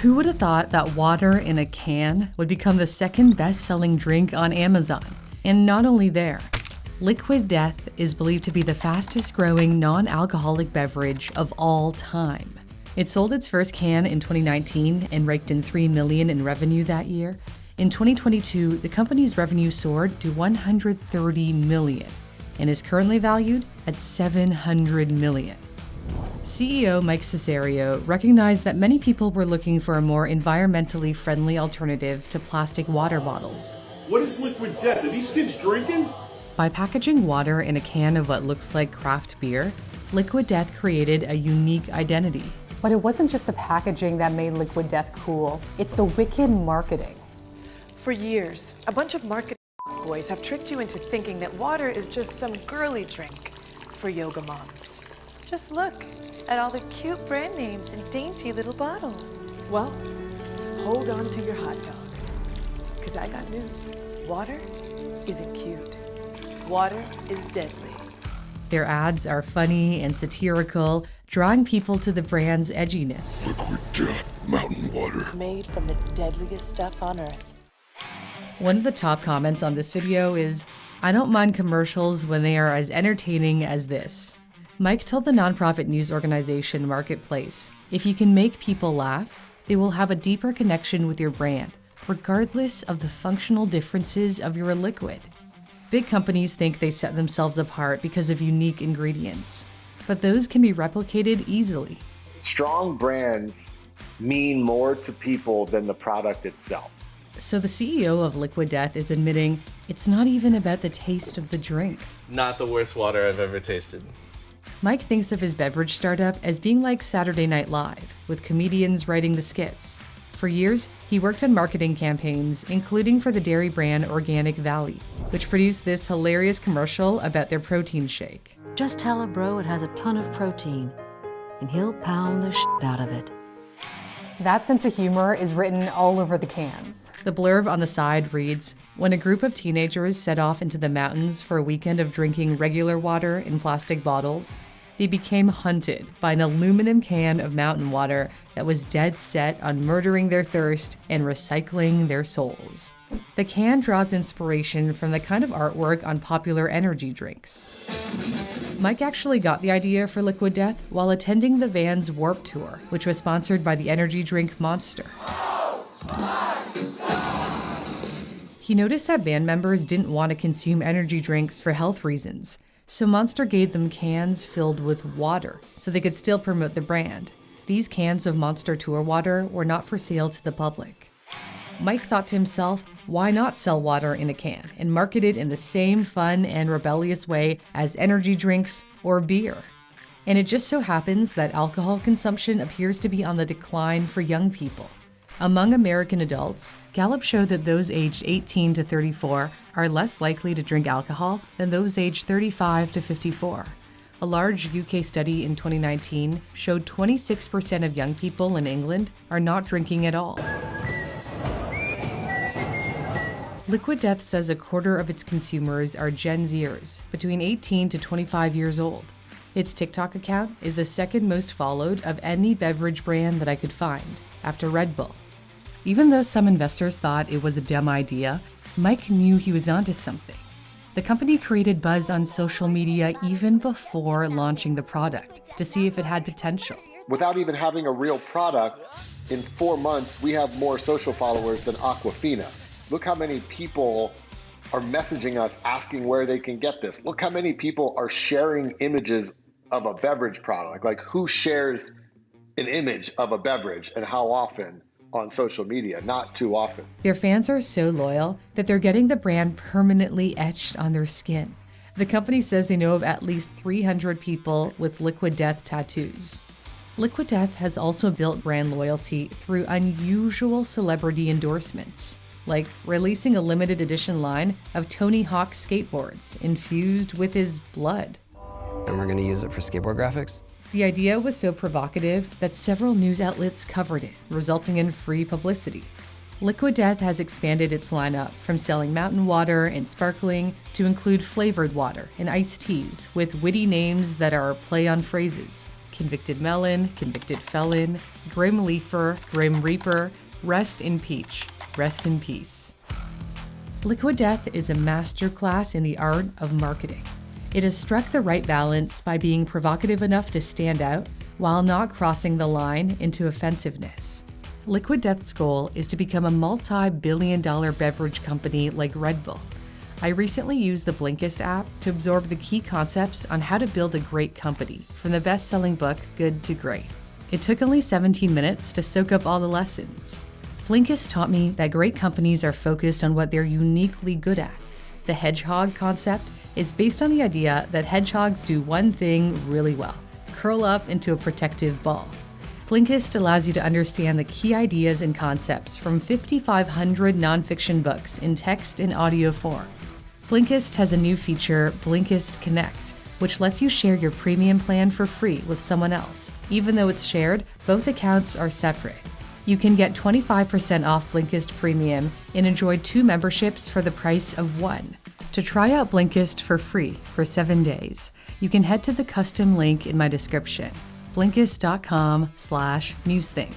Who would have thought that water in a can would become the second best-selling drink on Amazon? And not only there, Liquid Death is believed to be the fastest-growing non-alcoholic beverage of all time. It sold its first can in 2019 and raked in $3 million in revenue that year. In 2022, the company's revenue soared to $130 million and is currently valued at $700 million. CEO Mike Cesario recognized that many people were looking for a more environmentally friendly alternative to plastic water bottles. What is Liquid Death? Are these kids drinking? By packaging water in a can of what looks like craft beer, Liquid Death created a unique identity. But it wasn't just the packaging that made Liquid Death cool, it's the wicked marketing. For years, a bunch of marketing boys have tricked you into thinking that water is just some girly drink for yoga moms. Just look at all the cute brand names and dainty little bottles. Well, hold on to your hot dogs, because I got news. Water isn't cute. Water is deadly. Their ads are funny and satirical, drawing people to the brand's edginess. Liquid Death mountain water. Made from the deadliest stuff on earth. One of the top comments on this video is, "I don't mind commercials when they are as entertaining as this." Mike told the nonprofit news organization Marketplace, "If you can make people laugh, they will have a deeper connection with your brand, regardless of the functional differences of your liquid." Big companies think they set themselves apart because of unique ingredients, but those can be replicated easily. Strong brands mean more to people than the product itself. So the CEO of Liquid Death is admitting it's not even about the taste of the drink. Not the worst water I've ever tasted. Mike thinks of his beverage startup as being like Saturday Night Live, with comedians writing the skits. For years, he worked on marketing campaigns, including for the dairy brand Organic Valley, which produced this hilarious commercial about their protein shake. Just tell a bro it has a ton of protein, and he'll pound the shit out of it. That sense of humor is written all over the cans. The blurb on the side reads, "When a group of teenagers set off into the mountains for a weekend of drinking regular water in plastic bottles, they became hunted by an aluminum can of mountain water that was dead set on murdering their thirst and recycling their souls." The can draws inspiration from the kind of artwork on popular energy drinks. Mike actually got the idea for Liquid Death while attending the Vans Warped Tour, which was sponsored by the energy drink Monster. He noticed that band members didn't want to consume energy drinks for health reasons, so Monster gave them cans filled with water so they could still promote the brand. These cans of Monster Tour water were not for sale to the public. Mike thought to himself, why not sell water in a can and market it in the same fun and rebellious way as energy drinks or beer? And it just so happens that alcohol consumption appears to be on the decline for young people. Among American adults, Gallup showed that those aged 18 to 34 are less likely to drink alcohol than those aged 35 to 54. A large UK study in 2019 showed 26% of young people in England are not drinking at all. Liquid Death says a quarter of its consumers are Gen Zers, between 18 to 25 years old. Its TikTok account is the second most followed of any beverage brand that I could find, after Red Bull. Even though some investors thought it was a dumb idea, Mike knew he was onto something. The company created buzz on social media even before launching the product to see if it had potential. Without even having a real product, in 4 months, we have more social followers than Aquafina. Look how many people are messaging us asking where they can get this. Look how many people are sharing images of a beverage product. Like, who shares an image of a beverage and how often on social media? Not too often. Their fans are so loyal that they're getting the brand permanently etched on their skin. The company says they know of at least 300 people with Liquid Death tattoos. Liquid Death has also built brand loyalty through unusual celebrity endorsements, like releasing a limited edition line of Tony Hawk skateboards infused with his blood. And we're going to use it for skateboard graphics? The idea was so provocative that several news outlets covered it, resulting in free publicity. Liquid Death has expanded its lineup from selling mountain water and sparkling to include flavored water and iced teas with witty names that are a play on phrases. convicted melon, convicted felon, grim leafer, grim reaper, rest in peach, rest in peace. Liquid Death is a masterclass in the art of marketing. It has struck the right balance by being provocative enough to stand out while not crossing the line into offensiveness. Liquid Death's goal is to become a multi-billion-dollar beverage company like Red Bull. I recently used the Blinkist app to absorb the key concepts on how to build a great company, from the best-selling book Good to Great. It took only 17 minutes to soak up all the lessons. Blinkist taught me that great companies are focused on what they're uniquely good at. The hedgehog concept is based on the idea that hedgehogs do one thing really well: curl up into a protective ball. Blinkist allows you to understand the key ideas and concepts from 5,500 nonfiction books in text and audio form. Blinkist has a new feature, Blinkist Connect, which lets you share your premium plan for free with someone else. Even though it's shared, both accounts are separate. You can get 25% off Blinkist Premium and enjoy 2 memberships for the price of 1. To try out Blinkist for free for 7 days, you can head to the custom link in my description, blinkist.com/newsthink.